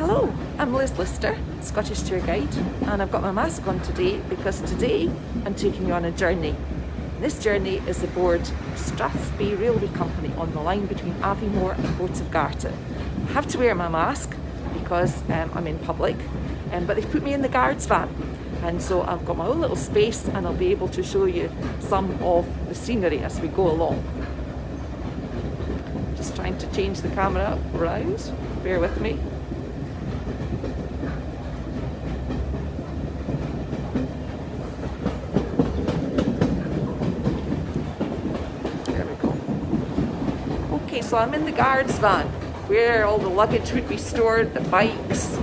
Hello, I'm Liz Lister, Scottish tour guide, and I've got my mask on today because today I'm taking you on a journey. This journey is aboard Strathspey Railway Company on the line between Aviemore and Boat of Garten. I have to wear my mask because I'm in public, but they've put me in the guards van, and so I've got my own little space and I'll be able to show you some of the scenery as we go along. Just trying to change the camera around, bear with me. Okay, so I'm in the guards van where all the luggage would be stored, the bikes.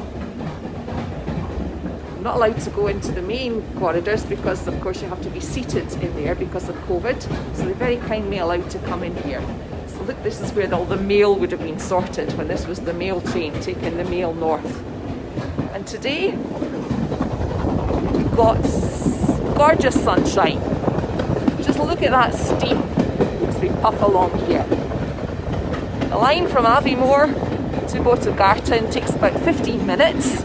I'm not allowed to go into the main corridors because of course you have to be seated in there because of COVID, so they very kindly allowed to come in here. So look, this is where all the mail would have been sorted when this was the mail train taking the mail north. And today we've got gorgeous sunshine. Just look at that steam as we puff along here. The line from Aviemore to Boat of Garten takes about 15 minutes.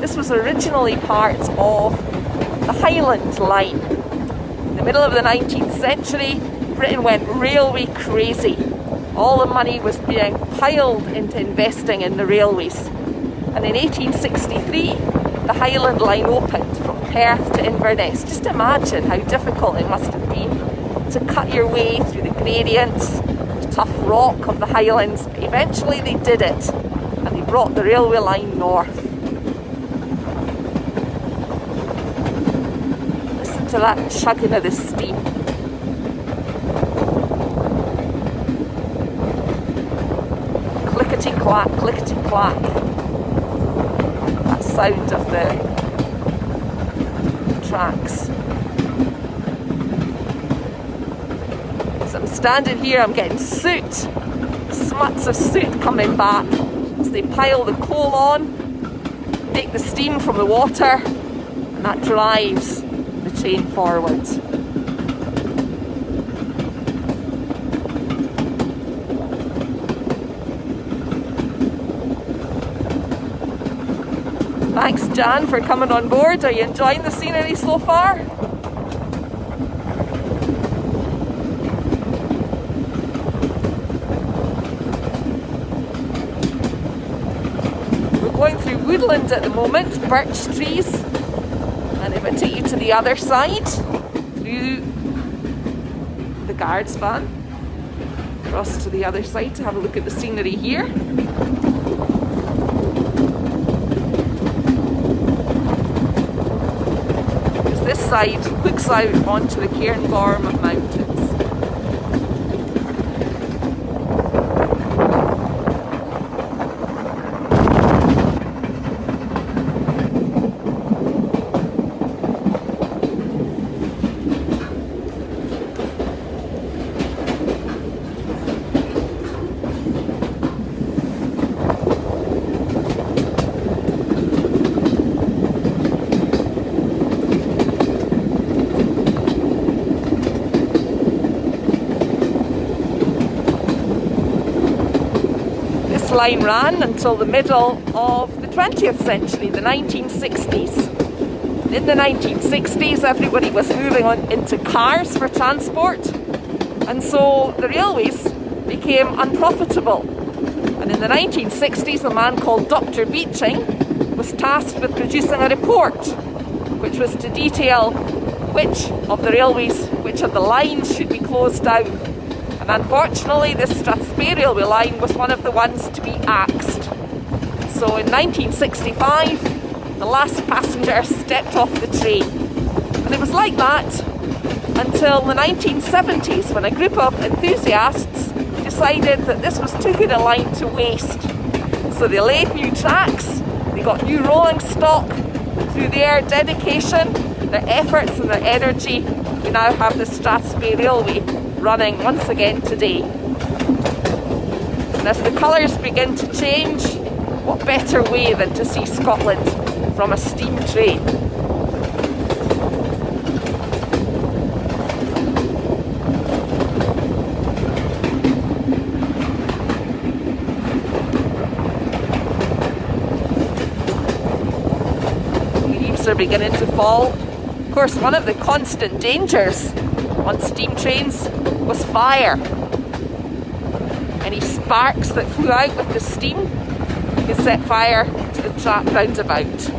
This was originally part of the Highland line. In the middle of the 19th century, Britain went railway crazy. All the money was being piled into investing in the railways. And in 1863, the Highland line opened from Perth to Inverness. Just imagine how difficult it must have been to cut your way through the gradients, tough rock of the Highlands. Eventually they did it, and they brought the railway line north. Listen to that chugging of the steam. Clickety clack, clickety clack. That sound of the tracks. I'm standing here, I'm getting soot, smuts of soot coming back as they pile the coal on, make the steam from the water, and that drives the train forward. Thanks, Jan, for coming on board. Are you enjoying the scenery so far? Going through woodland at the moment, birch trees, and if I take you to the other side, through the guards van, across to the other side to have a look at the scenery here. Because this side looks out onto the Cairngorm Mountains. Line ran until the middle of the 20th century, the 1960s. In the 1960s, everybody was moving on into cars for transport, and so the railways became unprofitable. And in the 1960s, a man called Dr. Beeching was tasked with producing a report, which was to detail which of the railways, which of the lines should be closed down. And unfortunately, this Strathspey railway line was one of the ones to be axed. So in 1965, the last passenger stepped off the train. And it was like that until the 1970s, when a group of enthusiasts decided that this was too good a line to waste. So they laid new tracks, they got new rolling stock. Through their dedication, their efforts and their energy, we now have the Strathspey Railway running once again today. And as the colours begin to change, what better way than to see Scotland from a steam train? leaves are beginning to fall. Of course, one of the constant dangers on steam trains was fire. Any sparks that flew out with the steam could set fire to the track roundabout.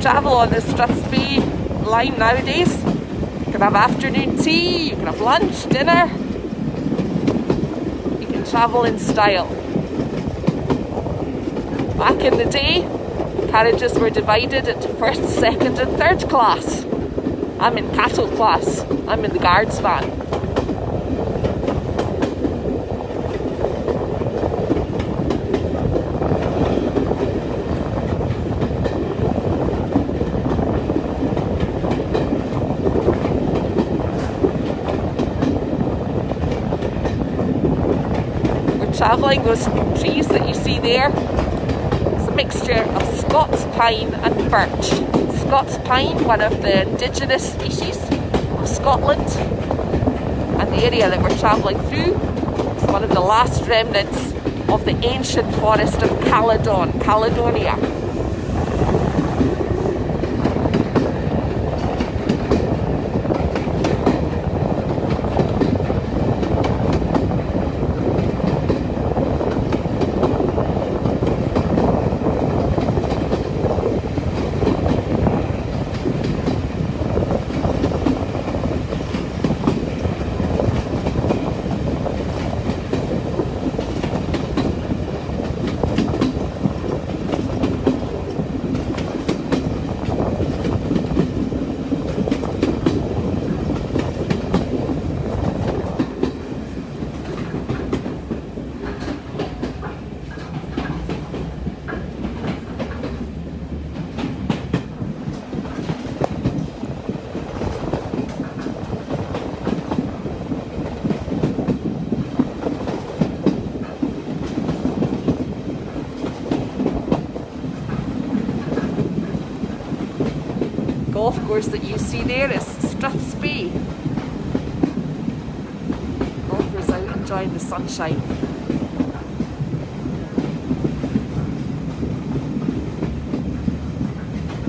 Travel on the Strathspey line nowadays. You can have afternoon tea, you can have lunch, dinner. You can travel in style. Back in the day, carriages were divided into first, second and third class. I'm in cattle class. I'm in the guards van. Travelling, those trees that you see there, it's a mixture of Scots pine and birch. Scots pine, one of the indigenous species of Scotland, and the area that we're travelling through is one of the last remnants of the ancient forest of Caledonia. Golf course that you see there is Strathspey. Golfers out enjoying the sunshine.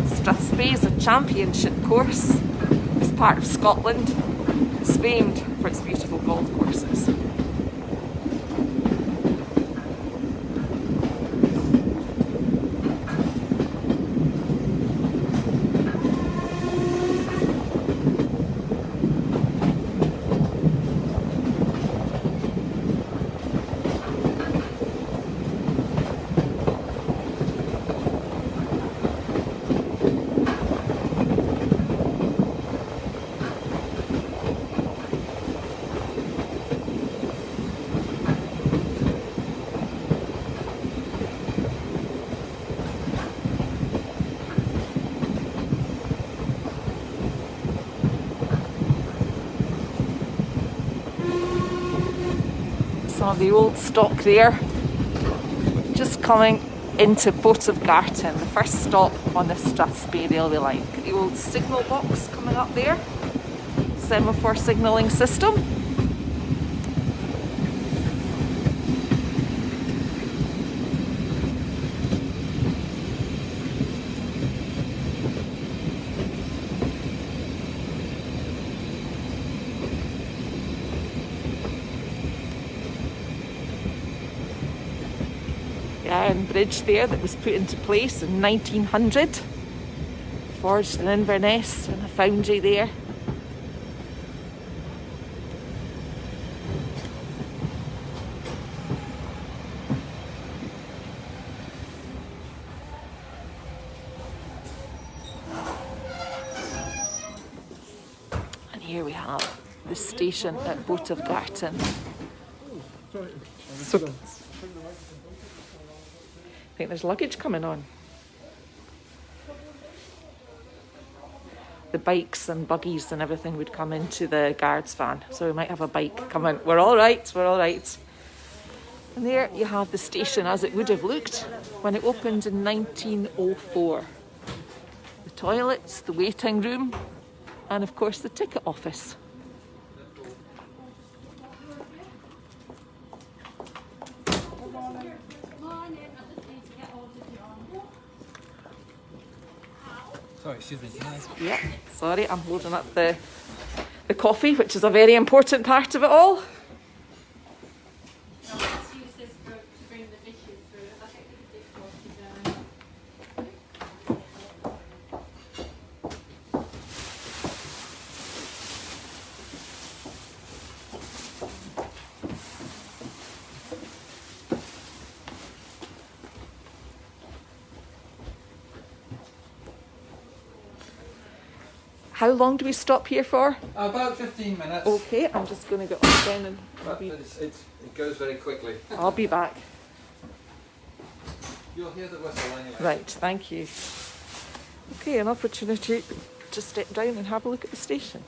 Strathspey is a championship course. It's part of Scotland. It's famed for its beautiful golf courses. Some of the old stock there. Just coming into Boat of Garten, the first stop on the Strathspey railway line. Look at the old signal box coming up there. Semaphore signalling system. Iron bridge there that was put into place in 1900, forged in Inverness in a foundry there. And here we have the station at Boat of Garten. So, I think there's luggage coming on. The bikes and buggies and everything would come into the guards van. So we might have a bike come in. We're all right, we're all right. And there you have the station as it would have looked when it opened in 1904. The toilets, the waiting room, and of course the ticket office. Sorry, excuse me. Yeah, sorry, I'm holding up the coffee, which is a very important part of it all. How long do we stop here for? About 15 minutes. Okay, I'm just going to get on down and But it goes very quickly. I'll be back. You'll hear the whistle anyway. Right, thank you. Okay, an opportunity to step down and have a look at the station.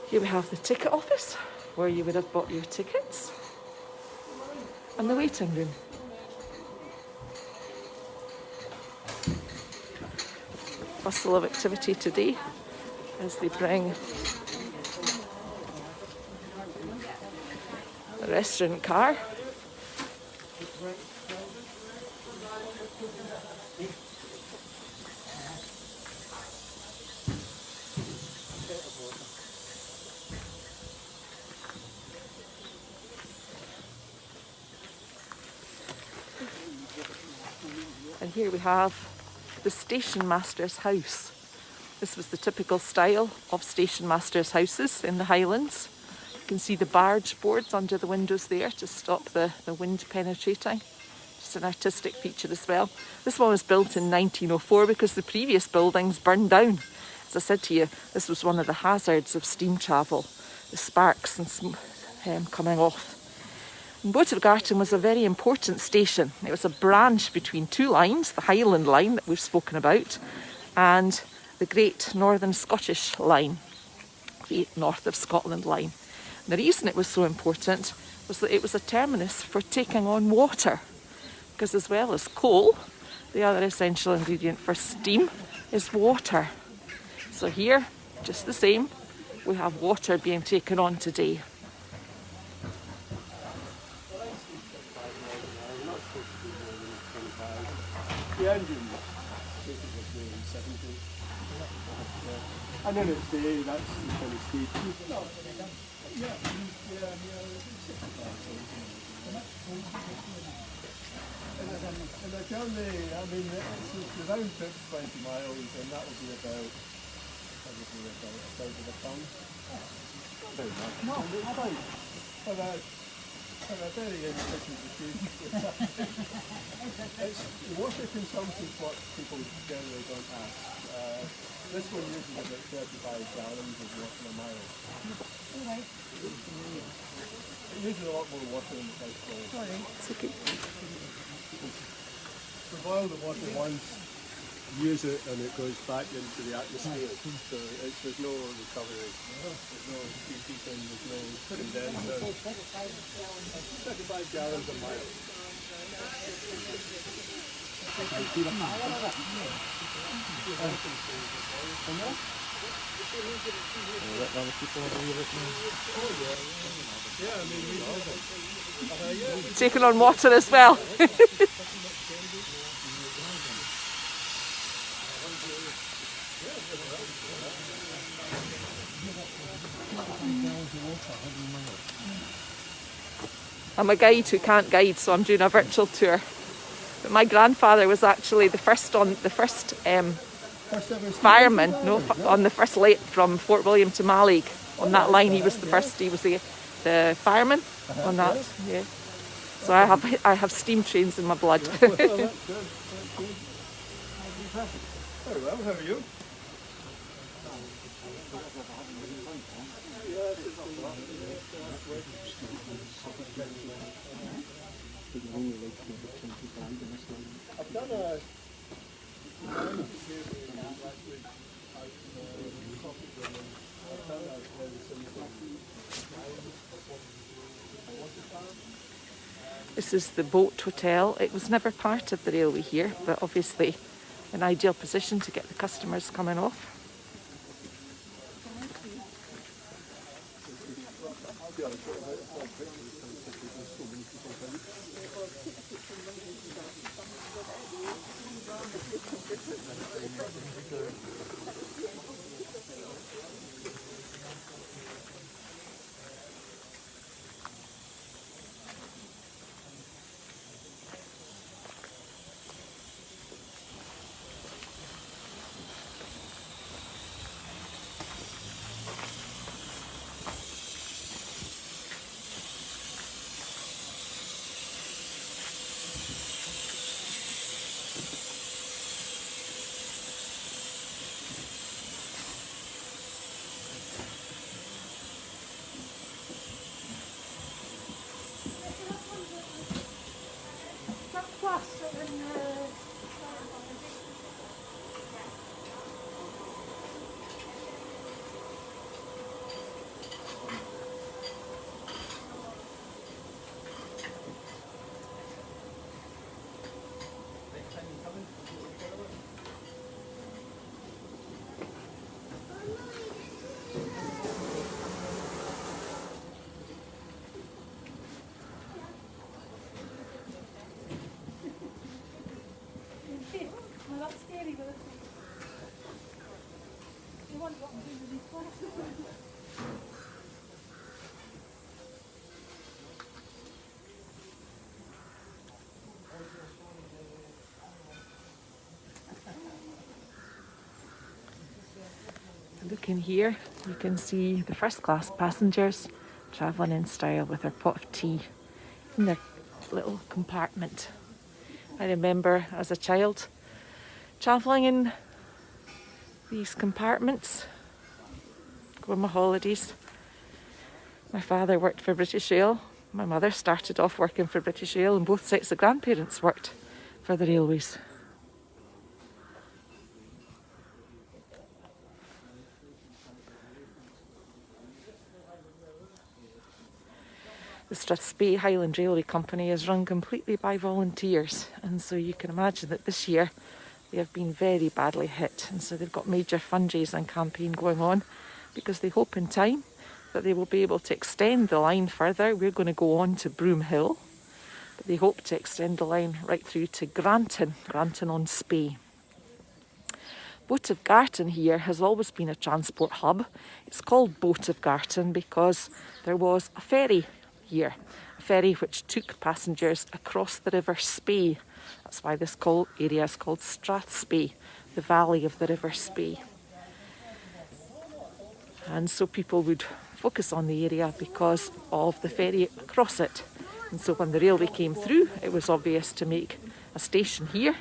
Here we have the ticket office, where you would have bought your tickets, and the waiting room. Bustle of activity today as they bring the restaurant car. And here we have the station master's house. This was the typical style of station master's houses in the Highlands. You can see the barge boards under the windows there to stop the wind penetrating. Just an artistic feature as well. This one was built in 1904 because the previous buildings burned down. As I said to you, this was one of the hazards of steam travel, the sparks and coming off. Boat of Garten was a very important station. It was a branch between two lines, the Highland line that we've spoken about, and the Great Northern Scottish line, Great North of Scotland line. And the reason it was so important was that it was a terminus for taking on water, because as well as coal, the other essential ingredient for steam is water. So here, just the same, we have water being taken on today. The engine was the 70s. And then it's that's the kind of speed. And I tell me, I mean, it's the round trip's 20 miles, and that will be about, probably about £1,000 a pound. Not very much. For a very inefficient machine. The water consumption is what people generally don't ask. This one uses about 35 gallons of water a mile. Right. It uses a lot more water than the first bowl. Sorry. It's okay. To boil the water once, use it, and it goes back into the atmosphere. So there's no recovery. There's no preheating, there's no condenser. 35 gallons a mile. Taking on water as well. I'm a guide who can't guide, so I'm doing a virtual tour. But my grandfather was actually the first fireman, on the first late from Fort William to Mallaig. On that line, he was the first. He was the the fireman on that. yes. Yeah. So I have steam trains in my blood. Well, that's good. That's good. Very well. How are you? I've done a This is the Boat Hotel. It was never part of the railway here, but obviously an ideal position to get the customers coming off. Look in here, you can see the first class passengers travelling in style with their pot of tea in their little compartment. I remember as a child travelling in these compartments, going on my holidays. My father worked for British Rail, my mother started off working for British Rail, and both sets of grandparents worked for the railways. The Strathspey Highland Railway Company is run completely by volunteers, and so you can imagine that this year they have been very badly hit, and so they've got major fundraising campaign going on because they hope in time that they will be able to extend the line further. We're going to go on to Broomhill, but they hope to extend the line right through to Granton on Spey. Boat of Garten here has always been a transport hub. It's called Boat of Garten because there was a ferry here, a ferry which took passengers across the River Spey. That's why this area is called Strathspey, the valley of the River Spey. And so people would focus on the area because of the ferry across it. And so when the railway came through, it was obvious to make a station here,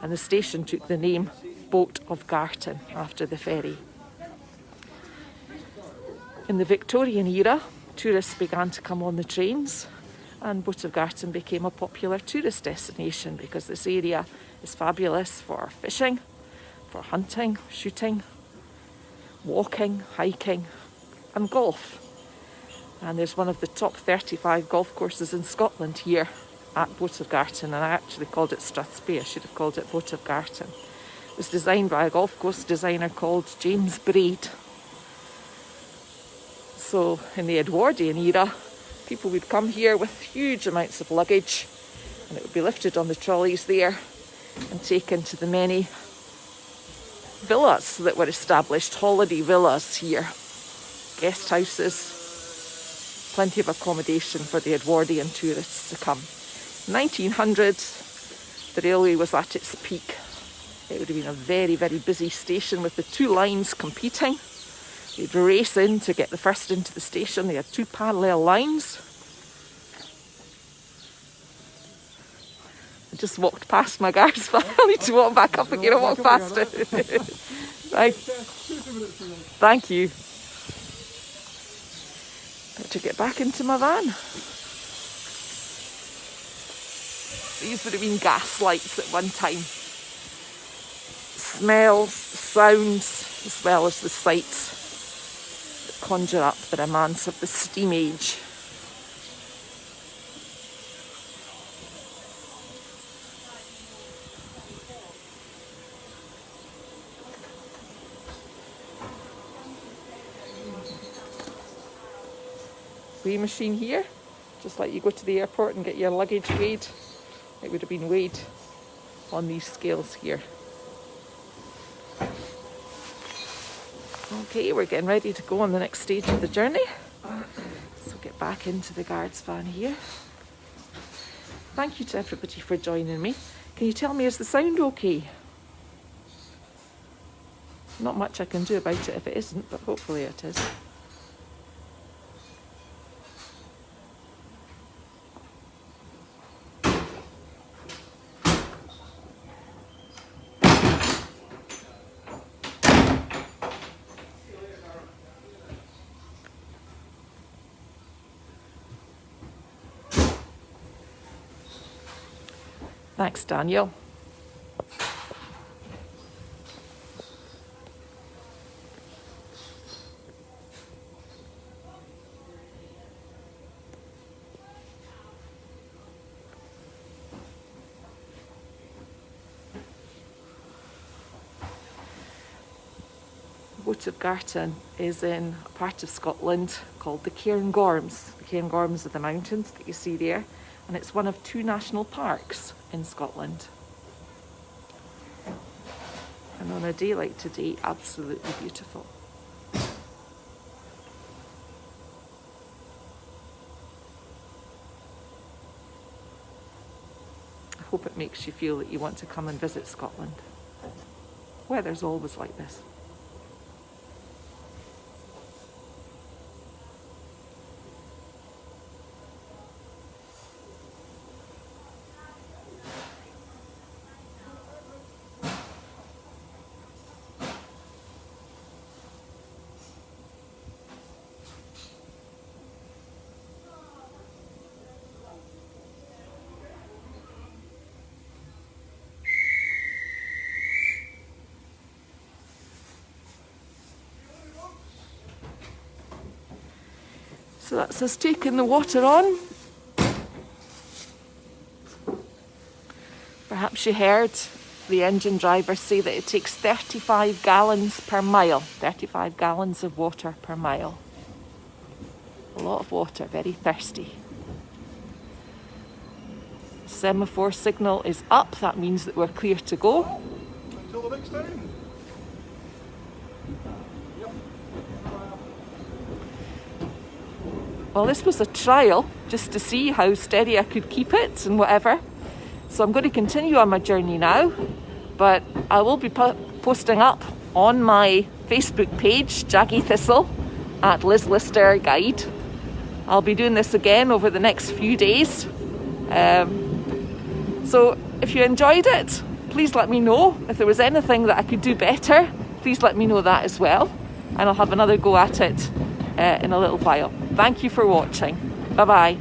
and the station took the name Boat of Garten after the ferry. In the Victorian era, tourists began to come on the trains, and Boat of Garten became a popular tourist destination because this area is fabulous for fishing, for hunting, shooting, walking, hiking and golf. And there's one of the top 35 golf courses in Scotland here at Boat of Garten, and I actually called it Strathspey. I should have called it Boat of Garten. It was designed by a golf course designer called James Braid. So in the Edwardian era, people would come here with huge amounts of luggage, and it would be lifted on the trolleys there and taken to the many villas that were established, holiday villas here, guest houses, plenty of accommodation for the Edwardian tourists to come. 1900, the railway was at its peak. It would have been a very, very busy station with the two lines competing. They'd race in to get the first into the station. They had 2 parallel lines. I just walked past my guards van. I need to walk back up again and walk past it. Right. Thank you. Better get back into my van. These would have been gas lights at one time. Smells, sounds, as well as the sights that conjure up the romance of the steam age. Weigh machine here, just like you go to the airport and get your luggage weighed. It would have been weighed on these scales here. Okay, we're getting ready to go on the next stage of the journey. So get back into the guards van here. Thank you to everybody for joining me. Can you tell me, is the sound okay? Not much I can do about it if it isn't, but hopefully it is. Thanks, Daniel. Boat of Garten is in a part of Scotland called the Cairngorms. The Cairngorms are the mountains that you see there, and it's one of 2 national parks in Scotland. And on a day like today, absolutely beautiful. I hope it makes you feel that you want to come and visit Scotland. Weather's always like this. So that's us taking the water on. Perhaps you heard the engine driver say that it takes 35 gallons per mile, 35 gallons of water per mile. A lot of water, very thirsty. Semaphore signal is up, that means that we're clear to go. Until the next time. Well, this was a trial just to see how steady I could keep it and whatever. So I'm going to continue on my journey now, but I will be posting up on my Facebook page, Jaggy Thistle, at Liz Lister Guide. I'll be doing this again over the next few days. So if you enjoyed it, please let me know. If there was anything that I could do better, please let me know that as well. And I'll have another go at it in a little while. Thank you for watching. Bye-bye.